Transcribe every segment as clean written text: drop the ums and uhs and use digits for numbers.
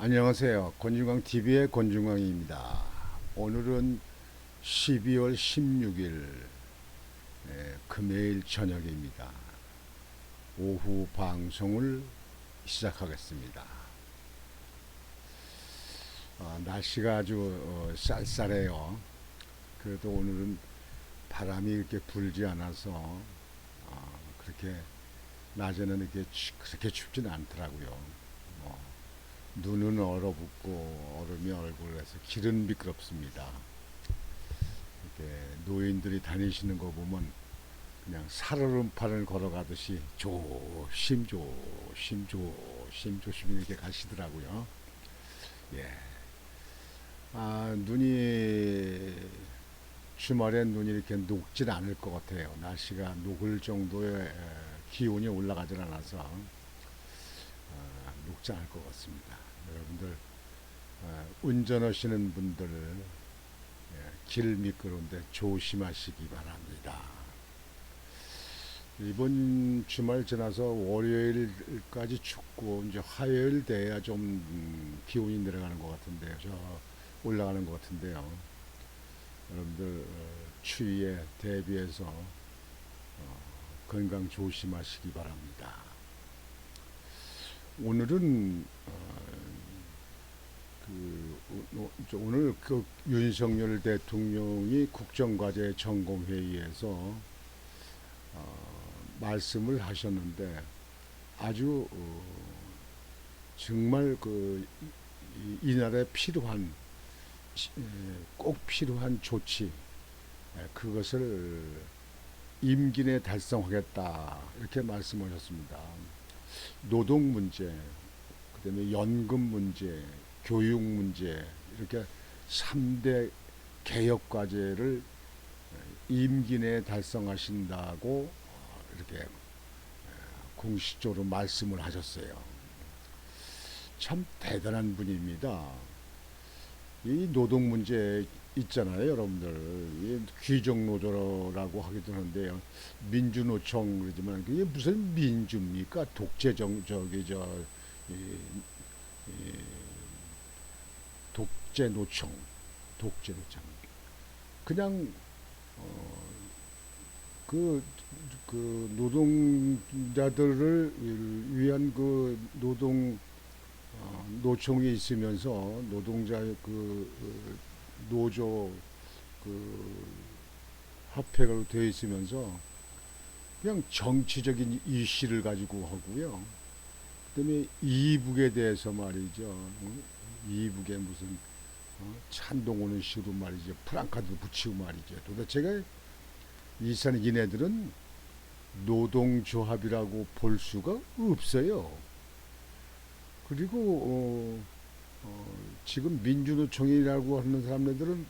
안녕하세요. 권중광 TV의 권중광입니다. 오늘은 12월 16일 금요일 저녁입니다. 오후 방송을 시작하겠습니다. 날씨가 아주 쌀쌀해요. 그래도 오늘은 바람이 이렇게 불지 않아서 그렇게 낮에는 이렇게 그렇게 춥지는 않더라고요. 눈은 얼어붙고 얼음이 얼굴에서 길은 미끄럽습니다. 이렇게 노인들이 다니시는 거 보면 그냥 살얼음판을 걸어가듯이 조심 이렇게 가시더라고요. 예. 눈이 주말엔 눈이 이렇게 녹진 않을 것 같아요. 날씨가 녹을 정도의 기온이 올라가질 않아서 녹지 않을 것 같습니다. 여러분들 운전하시는 분들 길 미끄러운데 조심하시기 바랍니다. 이번 주말 지나서 월요일까지 춥고 이제 화요일 돼야 좀 기온이 내려가는 것 같은데요. 올라가는 것 같은데요. 여러분들 추위에 대비해서 건강 조심하시기 바랍니다. 오늘은 오늘 윤석열 대통령이 국정과제 점검회의에서 말씀을 하셨는데 아주 정말 이 나라에 필요한 꼭 필요한 조치 그것을 임기 내에 달성하겠다 이렇게 말씀하셨습니다. 노동 문제, 그다음에 연금 문제, 교육 문제 이렇게 3대 개혁 과제를 임기 내에 달성하신다고 이렇게 공식적으로 말씀을 하셨어요. 참 대단한 분입니다. 이 노동 문제 있잖아요, 여러분들. 이 귀족노조라고 하기도 하는데요. 민주노총 그러지만 그게 무슨 민주입니까? 독재정 저기 이, 이, 독재노총, 독재노총. 그냥 그, 노동자들을 위한 노총이 있으면서 노동자 노조 합회가 되어 있으면서 그냥 정치적인 이슈를 가지고 하고요. 그다음에 이북에 대해서 말이죠. 이북에 무슨 찬동 오는 식으로 말이죠. 프랑카드 붙이고 말이죠. 도대체가 이네들은 노동조합이라고 볼 수가 없어요. 그리고 지금 민주노총이라고 하는 사람들은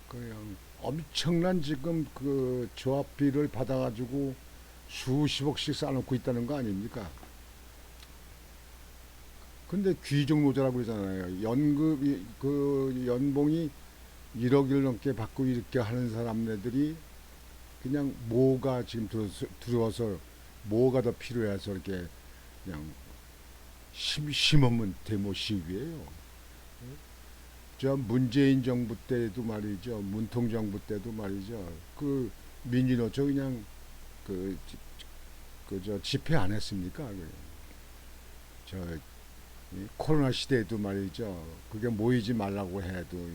그냥 엄청난 지금 그 조합비를 받아가지고 수십억씩 쌓아놓고 있다는 거 아닙니까? 근데 귀족노조라고 그러잖아요. 연봉이 1억을 넘게 받고 이렇게 하는 사람들이 그냥 뭐가 지금 들어와서 뭐가 더 필요해서 이렇게 그냥 심없는 데모 시위예요. 저 문재인 정부 때도 말이죠. 문통 정부 때도 말이죠. 그 민주노총 그냥 저 집회 안 했습니까? 저 코로나 시대에도 말이죠. 그게 모이지 말라고 해도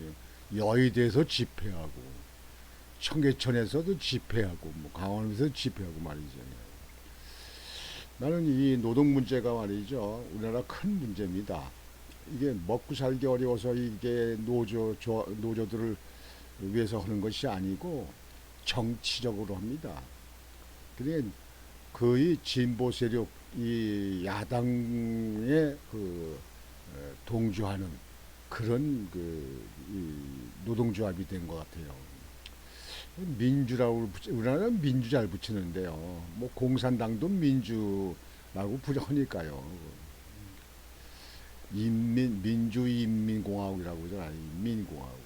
여의도에서 집회하고 청계천에서도 집회하고 뭐 강원에서 집회하고 말이죠. 나는 이 노동 문제가 말이죠. 우리나라 큰 문제입니다. 이게 먹고 살기 어려워서 이게 노조들을 위해서 하는 것이 아니고 정치적으로 합니다. 그게 거의 진보 세력 이 야당에 동조하는 그런 이 노동조합이 된 것 같아요. 민주라고 우리나라는 민주 잘 붙이는데요. 뭐 공산당도 민주라고 부르니까요. 민주인민공화국이라고 그러잖아요. 인민공화국.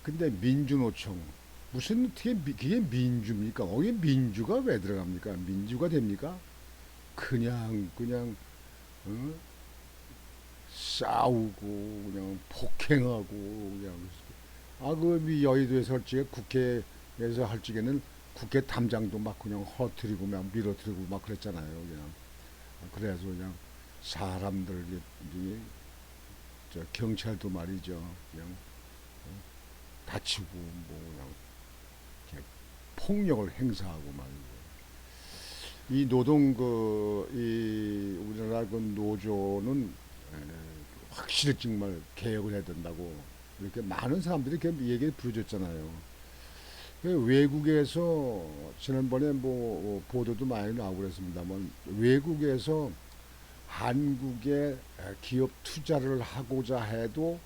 근데 민주노총 무슨 어떻게 그게 민주입니까? 거기 민주가 왜 들어갑니까? 민주가 됩니까? 그냥 어? 싸우고 그냥 폭행하고 그냥 그 여의도에 솔직히 국회에서 할 적에는 국회 담장도 막 그냥 허트리고 막 밀어뜨리고 막 그랬잖아요. 그냥 그래서 그냥 사람들 저 경찰도 말이죠. 그냥 다치고 뭐 그냥 이렇게 폭력을 행사하고 말이죠. 이 노동 이 우리나라 그 노조는 확실히 정말 개혁을 해야 된다고 이렇게 많은 사람들이 이렇게 얘기를 부르셨잖아요. 외국에서 지난번에 뭐 보도도 많이 나오고 그랬습니다만 외국에서 한국에 기업 투자를 하고자 해도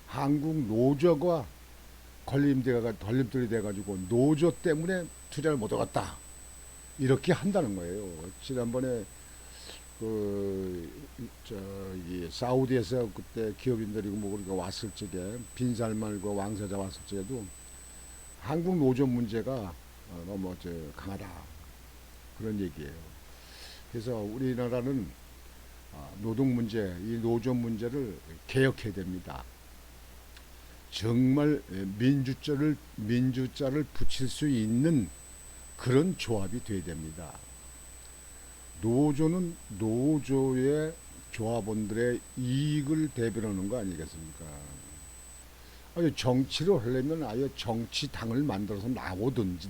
한국 노조가 걸림돌이 돼가지고 노조 때문에 투자를 못 하겠다 이렇게 한다는 거예요. 지난번에 저기 사우디에서 그때 기업인들이 뭐 그러니까 왔을 적에 빈살만과 왕세자 왔을 적에도 한국 노조 문제가 너무 강하다 그런 얘기예요. 그래서 우리나라는 노동 문제, 이 노조 문제를 개혁해야 됩니다. 정말 민주자를 붙일 수 있는 그런 조합이 돼야 됩니다. 노조는 노조의 조합원들의 이익을 대변하는 거 아니겠습니까? 아니, 정치를 하려면 아예 정치당을 만들어서 나가든지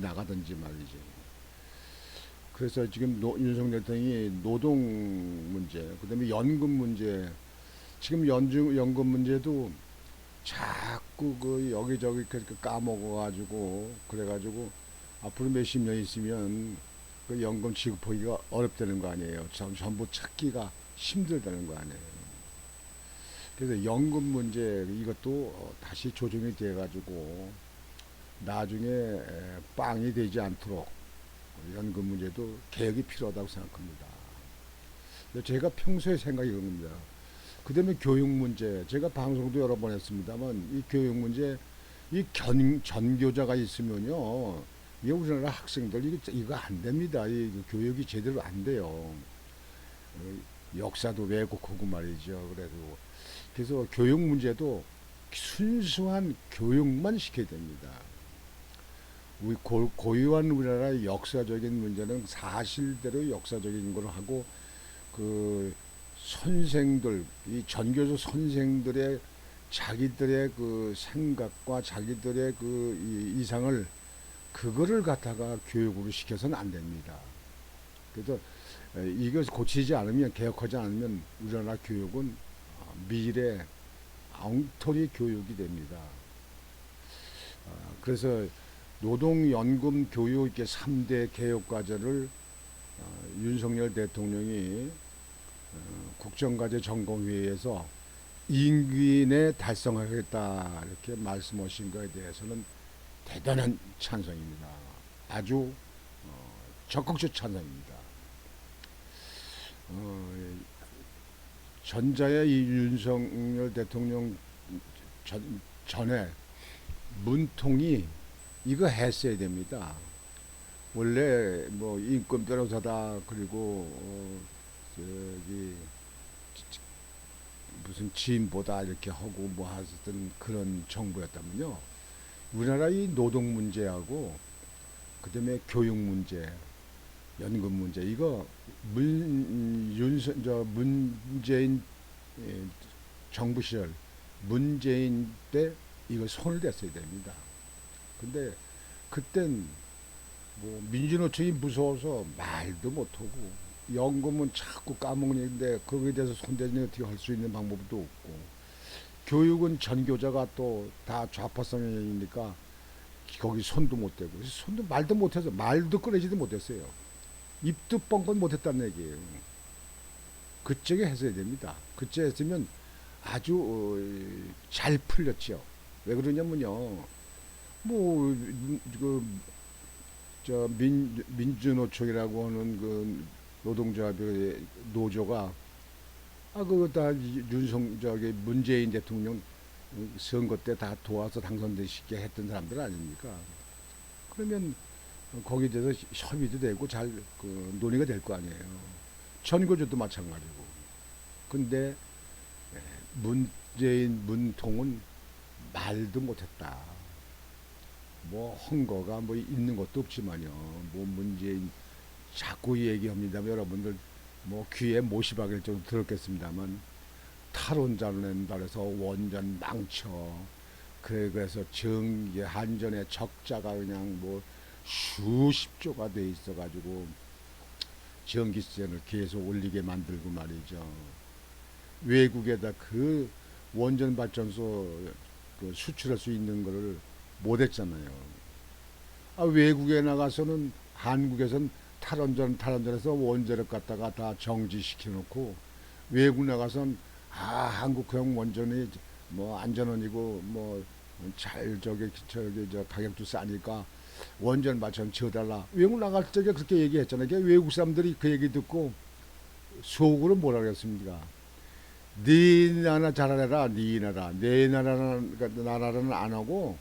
말이지. 그래서 지금 윤석열 대통령이 노동 문제, 그다음에 연금 문제, 지금 연금 문제도 자꾸 그 여기저기 까먹어가지고 그래가지고 앞으로 몇십 년 있으면 그 연금 지급하기가 어렵다는 거 아니에요. 전부 찾기가 힘들다는 거 아니에요. 그래서 연금 문제 이것도 다시 조정이 돼가지고 나중에 빵이 되지 않도록 연금 문제도 개혁이 필요하다고 생각합니다. 제가 평소에 생각이 그럽니다. 그 다음에 교육 문제, 제가 방송도 여러 번 했습니다만 이 교육 문제, 이 전교자가 있으면요, 이게 우리나라 학생들 이거 안 됩니다. 이 교육이 제대로 안 돼요. 역사도 왜곡하고 말이죠. 그래서 교육 문제도 순수한 교육만 시켜야 됩니다. 우리 고유한 우리나라의 역사적인 문제는 사실대로 역사적인 걸 하고 그 선생들, 이 전교조 선생들의 자기들의 그 생각과 자기들의 그 이상을 그거를 갖다가 교육으로 시켜서는 안 됩니다. 그래서 이걸 고치지 않으면 개혁하지 않으면 우리나라 교육은 미래 엉터리 교육이 됩니다. 그래서 노동연금 교육 이렇게 3대 개혁 과제를 윤석열 대통령이 국정과제 점검회의에서 임기 내 달성하겠다 이렇게 말씀하신 것에 대해서는 대단한 찬성입니다. 아주 적극적 찬성입니다. 전자의 이 윤석열 대통령 전에 문통이 이거 했어야 됩니다. 원래 뭐 인권 변호사다 그리고 저기 무슨 지인보다 이렇게 하고 뭐 하던 그런 정부였다면요. 우리나라 이 노동 문제하고 그다음에 교육 문제, 연금 문제 이거 문재인 정부 시절 문재인 때 이거 손을 댔어야 됩니다. 근데 그땐 뭐 민주노총이 무서워서 말도 못하고 연금은 자꾸 까먹는데 거기에 대해서 손대니 어떻게 할 수 있는 방법도 없고 교육은 전교자가 또 다 좌파 성향이니까 거기 손도 못 대고 손도 말도 못해서 말도 꺼내지도 못했어요. 입도 뻥뻥 못했다는 얘기예요. 그쪽에 했어야 됩니다. 그쪽에 했으면 아주 잘 풀렸죠. 왜 그러냐면요. 뭐 저 민주노총이라고 하는 그 노동조합의 노조가 그거 다 저기 문재인 대통령 선거 때 다 도와서 당선되시게 했던 사람들 아닙니까? 그러면 거기에 대해서 협의도 되고 잘 논의가 될 거 아니에요. 전교조도 마찬가지고. 근데 문재인 문통은 말도 못했다. 뭐 헌거가 뭐 있는 것도 없지만요. 뭐 문재인 자꾸 얘기합니다. 여러분들 뭐 귀에 못이 박일 정도 들었겠습니다만 탈원전을 낸다 해서 원전 망쳐. 그래서 전기 한전의 적자가 그냥 뭐 수십조가 돼 있어가지고 전기세를 계속 올리게 만들고 말이죠. 외국에다 그 원전 발전소 그 수출할 수 있는 거를 못했잖아요. 아, 외국에 나가서는 한국에선 탈원전에서 원자력 갖다가 다 정지시켜 놓고 외국 나가선 한국형 원전이 뭐 안전원이고 뭐 잘 저기 저 가격도 싸니까 원전 발전 지어달라. 외국 나갈 적에 그렇게 얘기했잖아요. 외국 사람들이 그 얘기 듣고 속으로 뭐라 그랬습니까? 네 나라 잘하라, 네 나라, 내 나라는 안 하고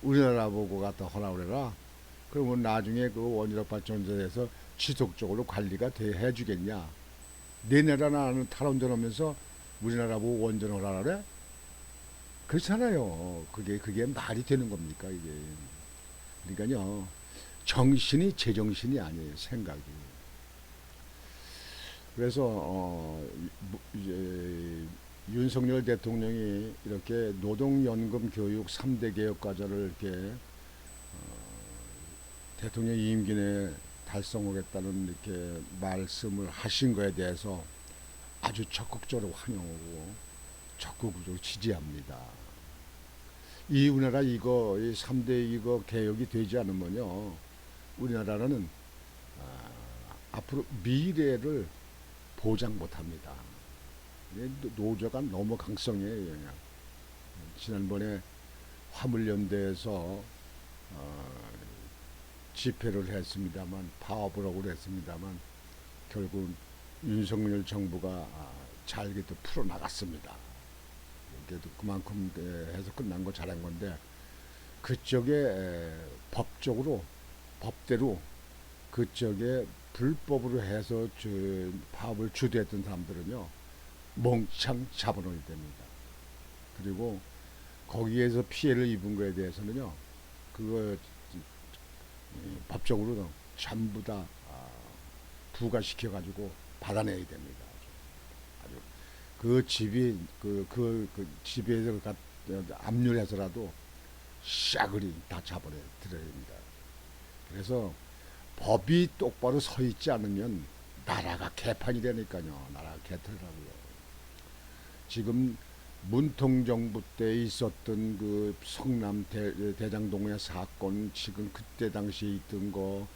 우리나라 보고 갖다 하라 그래라. 그러면 나중에 그 원자력 발전소에서 지속적으로 관리가 해주겠냐? 내 나라는 탈원전 하면서 우리나라 보고 원전 하라 그래? 그렇잖아요. 그게 말이 되는 겁니까 이게? 그러니까요, 정신이 제정신이 아니에요, 생각이. 그래서 이제 윤석열 대통령이 이렇게 노동연금 교육 3대 개혁 과제를 이렇게 대통령 임기 내에 달성하겠다는 이렇게 말씀을 하신 거에 대해서 아주 적극적으로 환영하고 적극적으로 지지합니다. 이 우리나라 이 3대 이거 개혁이 되지 않으면요, 우리나라는 앞으로 미래를 보장 못합니다. 노조가 너무 강성이에요. 그냥. 지난번에 화물연대에서 집회를 했습니다만, 파업을 하고 했습니다만 결국 윤석열 정부가 잘 풀어나갔습니다. 그래도 그만큼 해서 끝난 거 잘한 건데, 그쪽에 법대로 그쪽에 불법으로 해서 파업을 주도했던 사람들은요, 멍청 잡아놓어야 됩니다. 그리고 거기에서 피해를 입은 거에 대해서는요, 그거 법적으로 전부 다 부과시켜가지고 받아내야 됩니다. 아주 그 집이 그 집에서 압류해서라도 싸그리 다 잡아내 드려야 됩니다. 그래서 법이 똑바로 서 있지 않으면 나라가 개판이 되니까요. 나라가 개털라고요. 지금 문통정부 때 있었던 그 성남 대장동의 사건, 지금 그때 당시에 있던 거,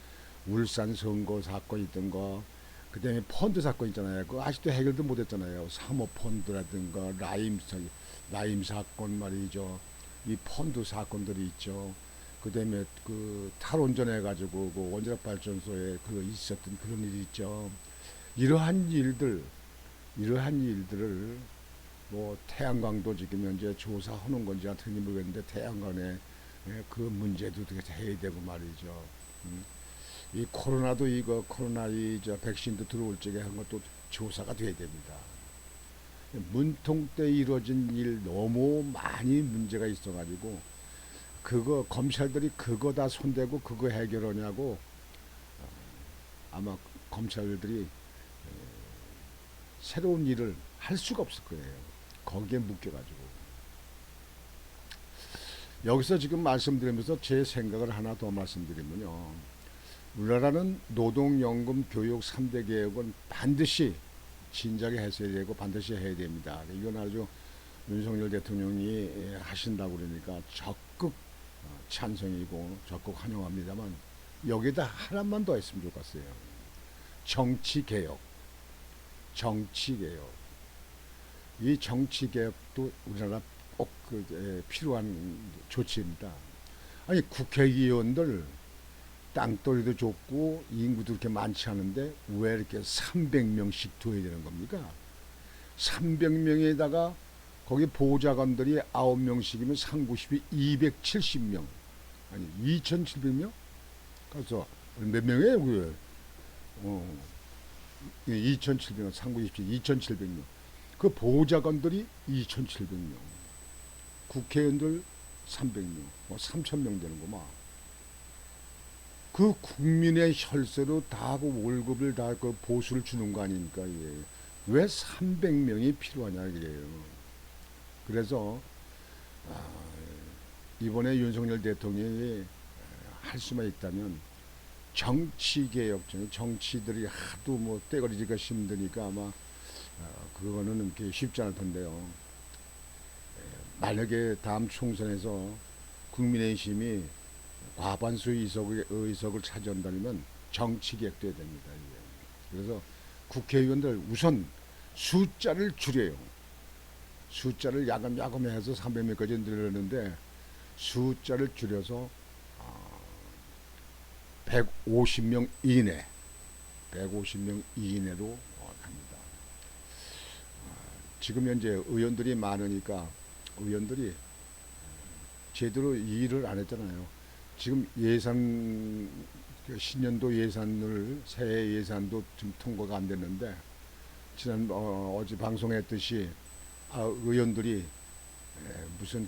울산 선거 사건 있던 거, 그 다음에 펀드 사건 있잖아요. 그 아직도 해결도 못했잖아요. 사모펀드라든가 라임 사건 말이죠. 이 펀드 사건들이 있죠. 그 다음에 그 탈원전 해가지고 그 원자력 발전소에 그 있었던 그런 일이 있죠. 이러한 일들을 뭐 태양광도 지금 현재 조사하는 건지 어떻게 모르겠는데, 태양광에 그 문제도 어떻게 해야 되고 말이죠. 이 코로나도 코로나 백신도 들어올 적에 한 것도 조사가 돼야 됩니다. 문통 때 이루어진 일 너무 많이 문제가 있어가지고 그거 검찰들이 그거 다 손대고 그거 해결하냐고 아마 검찰들이 새로운 일을 할 수가 없을 거예요. 거기에 묶여가지고. 여기서 지금 말씀드리면서 제 생각을 하나 더 말씀드리면요, 우리나라는 노동연금 교육 3대 개혁은 반드시 진작에 했어야 되고 반드시 해야 됩니다. 이건 아주 윤석열 대통령이 하신다고 그러니까 적극 찬성이고 적극 환영합니다만, 여기다 하나만 더 했으면 좋겠어요. 정치개혁. 이 정치개혁도 우리나라 꼭 필요한 조치입니다. 아니, 국회의원들 땅덩이도 좁고 인구도 그렇게 많지 않은데 왜 이렇게 300명씩 둬야 되는 겁니까? 300명에다가 거기 보좌관들이 9명씩이면 상부십이 270명. 아니, 2,700명? 그래서 몇 명이에요, 그게? 2,700명, 상부십이 2,700명. 그 보좌관들이 2,700명, 국회의원들 300명, 뭐 3,000명 되는구만. 그 국민의 혈세로 다 그 월급을 다 그 보수를 주는 거 아닙니까? 예. 왜 300명이 필요하냐 이게요. 그래서 이번에 윤석열 대통령이 할 수만 있다면 정치개혁, 정치들이 하도 뭐 떼거리기가 힘드니까 아마 그거는 이렇게 쉽지 않을 텐데요. 만약에 다음 총선에서 국민의힘이 과반수 의석을 차지한다면 정치개혁돼야 됩니다. 이게. 그래서 국회의원들 우선 숫자를 줄여요. 숫자를 야금야금해서 300명까지 늘렸는데 숫자를 줄여서 150명 이내, 150명 이내로 합니다. 지금 현재 의원들이 많으니까 의원들이 제대로 일을 안 했잖아요. 지금 예산, 신년도 예산을, 새해 예산도 좀 통과가 안 됐는데, 어제 방송했듯이, 의원들이 무슨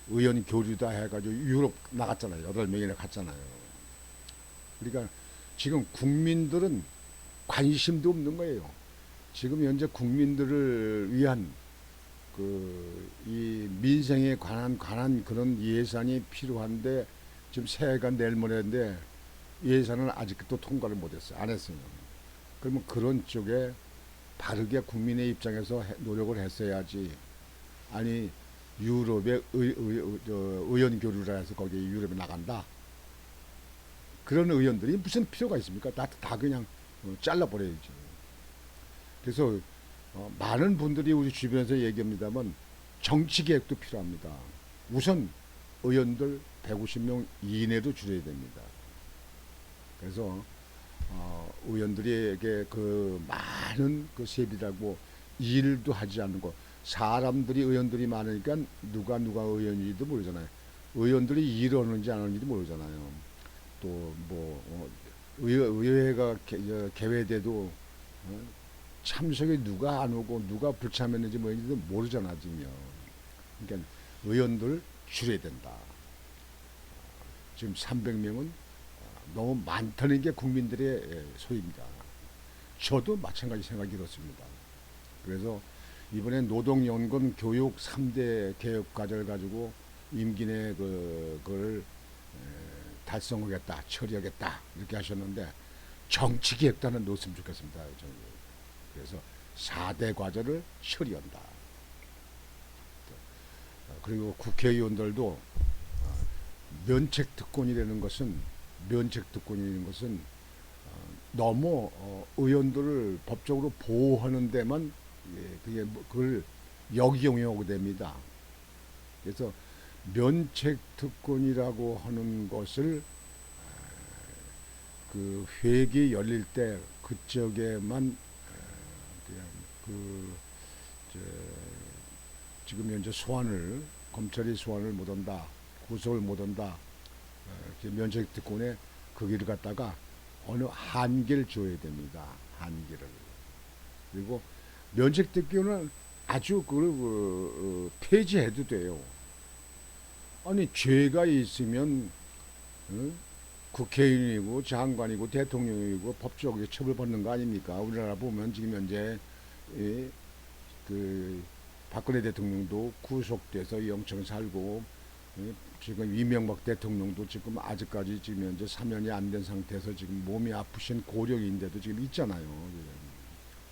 의원 교류다 해가지고 유럽 나갔잖아요. 8명이나 갔잖아요. 그러니까 지금 국민들은 관심도 없는 거예요. 지금 현재 국민들을 위한 이 민생에 관한 그런 예산이 필요한데 지금 새해가 내일 모레인데 예산은 아직도 통과를 못했어요. 안 했어요. 그러면 그런 쪽에 바르게 국민의 입장에서 노력을 했어야지. 아니 유럽에 의원 교류라 해서 거기 유럽에 나간다. 그런 의원들이 무슨 필요가 있습니까? 다 그냥 잘라버려야지. 그래서 많은 분들이 우리 주변에서 얘기합니다만 정치 계획도 필요합니다. 우선 의원들 150명 이내로 줄여야 됩니다. 그래서 의원들에게 그 많은 그 세비라고 일도 하지 않는 거. 사람들이 의원들이 많으니까 누가 의원인지도 모르잖아요. 의원들이 일하는지 안 하는지도 모르잖아요. 또 뭐 의회가 개회돼도 참석에 누가 안 오고 누가 불참했는지 뭐인지도 모르잖아 지금요. 그러니까 의원들 줄여야 된다. 지금 300명은 너무 많다는 게 국민들의 소리입니다. 저도 마찬가지 생각이 들었습니다. 그래서 이번에 노동연금 교육 3대 개혁 과제를 가지고 임기 내 그걸 달성하겠다, 처리하겠다 이렇게 하셨는데 정치 개혁단은 넣었으면 좋겠습니다. 저는. 그래서 4대 과제를 처리한다. 그리고 국회의원들도 면책특권이라는 것은 너무 의원들을 법적으로 보호하는 데만 그걸 역이용하게 됩니다. 그래서 면책특권이라고 하는 것을 그 회기 열릴 때 그쪽에만 그냥 지금 현재 검찰이 소환을 못한다, 구속을 못한다, 면책특권에 그 길을 갖다가 어느 한계를 줘야 됩니다. 한계를. 그리고 면책특권은 아주 폐지해도 돼요. 아니 죄가 있으면 국회의원이고 장관이고 대통령이고 법적으로 처벌받는 거 아닙니까? 우리나라 보면 지금 현재 그 박근혜 대통령도 구속돼서 영청 살고 지금 이명박 대통령도 지금 아직까지 지금 현재 사면이 안 된 상태에서 지금 몸이 아프신 고령인데도 지금 있잖아요.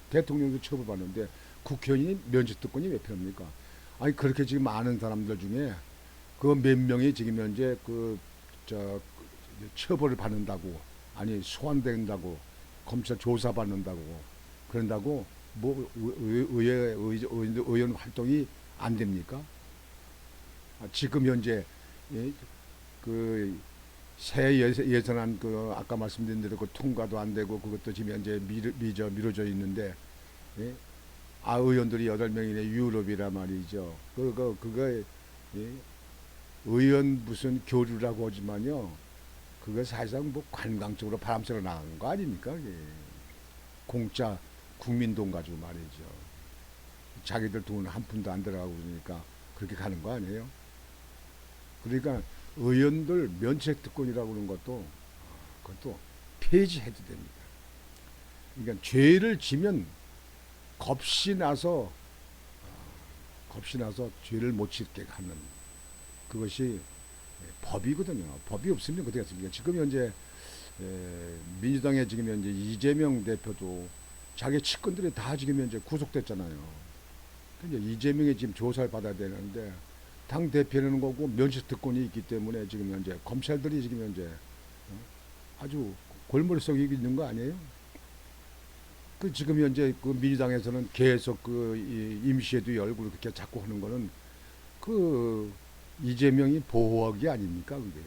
대통령도 처벌받는데 국회의원이 면책특권이 왜 필요합니까? 아니 그렇게 지금 많은 사람들 중에 그 몇 명이 지금 현재 처벌을 받는다고, 아니 소환된다고, 검찰 조사 받는다고 그런다고 뭐 의원 활동이 안 됩니까? 지금 현재 그 새 예산안 아까 말씀드린 대로 그 통과도 안 되고 그것도 지금 현재 미뤄져 있는데 의원들이 8명이네 유럽이라 말이죠. 그거 의원 무슨 교류라고 하지만요. 그거 사실상 뭐 관광적으로 바람 쐬러 나가는 거 아닙니까? 공짜 국민돈 가지고 말이죠. 자기들 돈 한 푼도 안 들어가고 그러니까 그렇게 가는 거 아니에요? 그러니까 의원들 면책 특권이라고 그러는 것도 그것도 폐지해도 됩니다. 그러니까 죄를 지면 겁이 나서 죄를 못 짓게 하는 그것이 법이거든요. 법이 없으면 어떻게 하습니까? 지금 현재 민주당의 지금 현재 이재명 대표도 자기 측근들이 다 지금 현재 구속됐잖아요. 근데 이재명이 지금 조사를 받아야 되는데 당 대표라는 거고 면책 특권이 있기 때문에 지금 현재 검찰들이 지금 현재 아주 골머리 속에 있는 거 아니에요? 그 지금 현재 그 민주당에서는 계속 그 임시회도 열고 그렇게 자꾸 하는 거는 그 이재명이 보호하기 아닙니까 그게?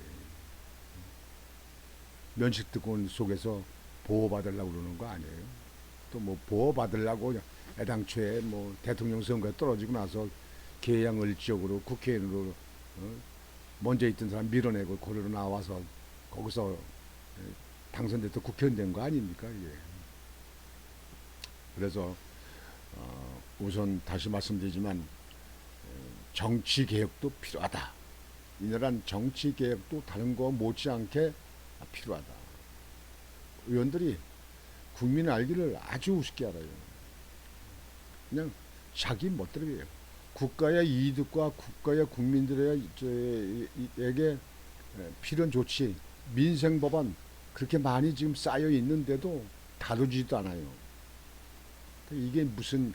면책특권 속에서 보호받으려고 그러는 거 아니에요? 또 뭐 보호받으려고 애당초에 뭐 대통령 선거에 떨어지고 나서 계양을지역으로 국회의원으로 먼저 있던 사람 밀어내고 고르러 나와서 거기서 당선돼서 국회의원 된 거 아닙니까 이게? 그래서 우선 다시 말씀드리지만 정치 개혁도 필요하다. 이 나라는 정치 개혁도 다른 거 못지않게 필요하다. 의원들이 국민의 알기를 아주 우습게 알아요. 그냥 자기 멋대로예요. 국가의 이득과 국가의 국민들에게 필요한 조치, 민생 법안 그렇게 많이 지금 쌓여 있는데도 다루지도 않아요. 이게 무슨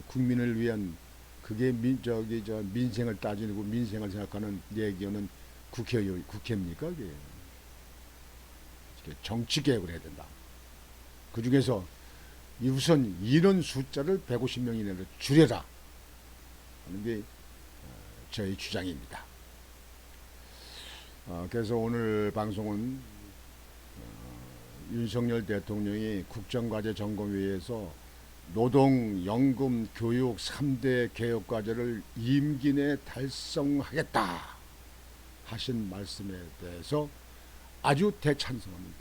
국민을 위한 그게 민생을 따지고 민생을 생각하는 얘기는 국회입니까? 그게 정치 개혁을 해야 된다. 그 중에서 우선 인원 숫자를 150명 이내로 줄여라 하는 게 저희 주장입니다. 그래서 오늘 방송은 윤석열 대통령이 국정과제 점검회의에서 노동, 연금, 교육 3대 개혁과제를 임기 내 달성하겠다 하신 말씀에 대해서 아주 대찬성합니다.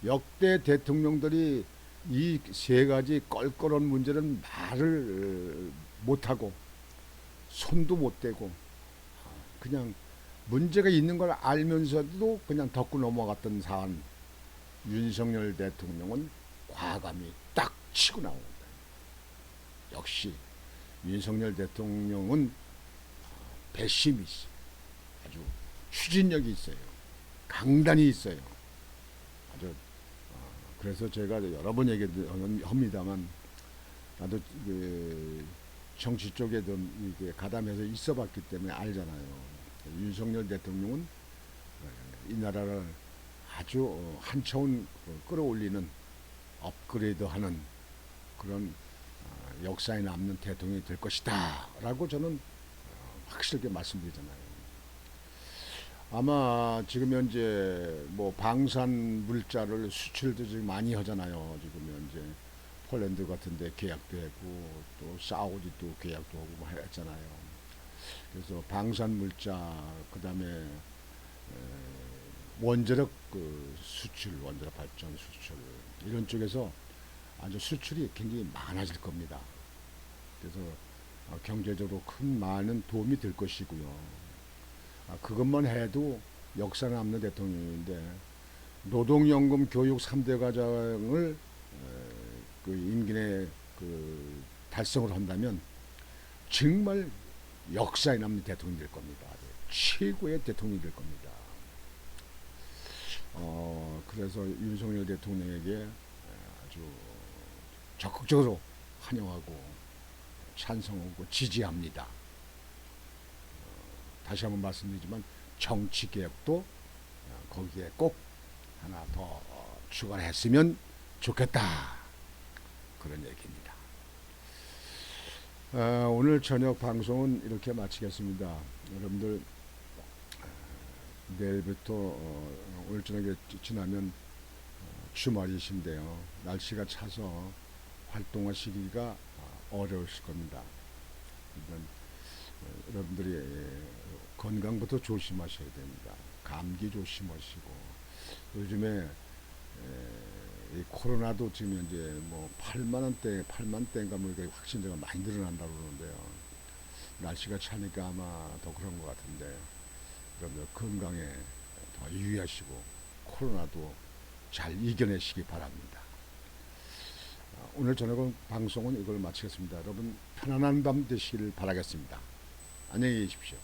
역대 대통령들이 이 세 가지 껄끄러운 문제는 말을 못하고 손도 못 대고 그냥 문제가 있는 걸 알면서도 그냥 덮고 넘어갔던 사안 윤석열 대통령은 과감히 딱 치고 나옵니다. 역시 윤석열 대통령은 배심이 있어요. 아주 추진력이 있어요. 강단이 있어요. 아주 그래서 제가 여러 번 얘기합니다만 나도 그 정치 쪽에 좀 가담해서 있어봤기 때문에 알잖아요. 윤석열 대통령은 이 나라를 아주 한 차원 끌어올리는 업그레이드하는 그런 역사에 남는 대통령이 될 것이다 라고 저는 확실하게 말씀드리잖아요. 아마 지금 현재 뭐 방산 물자를 수출도 지금 많이 하잖아요. 지금 현재 폴란드 같은데 계약도 했고 또 사우디도 계약도 하고 뭐 했잖아요. 그래서 방산 물자 그다음에 원자력 그 수출, 원자력 발전 수출 이런 쪽에서 아주 수출이 굉장히 많아질 겁니다. 그래서 경제적으로 큰 많은 도움이 될 것이고요. 그것만 해도 역사 남는 대통령인데 노동연금 교육 3대 과정을 그 임기 내에 그 달성을 한다면 정말 역사에 남는 대통령이 될 겁니다. 최고의 대통령이 될 겁니다. 그래서 윤석열 대통령에게 아주 적극적으로 환영하고 찬성하고 지지합니다. 다시 한번 말씀드리지만 정치개혁도 거기에 꼭 하나 더 추가했으면 좋겠다 그런 얘기입니다. 오늘 저녁 방송은 이렇게 마치겠습니다. 여러분들 내일부터 오늘 저녁에 지나면 주말이신데요. 날씨가 차서 활동하시기가 어려우실 겁니다. 일단 여러분들이 건강부터 조심하셔야 됩니다. 감기 조심하시고 요즘에 이 코로나도 지금 현재 뭐 8만 대인가 뭐 이게 확진자가 많이 늘어난다고 그러는데요. 날씨가 차니까 아마 더 그런 것 같은데 여러분들 건강에 더 유의하시고 코로나도 잘 이겨내시기 바랍니다. 오늘 저녁 방송은 이걸 마치겠습니다. 여러분 편안한 밤 되시길 바라겠습니다. 안녕히 계십시오.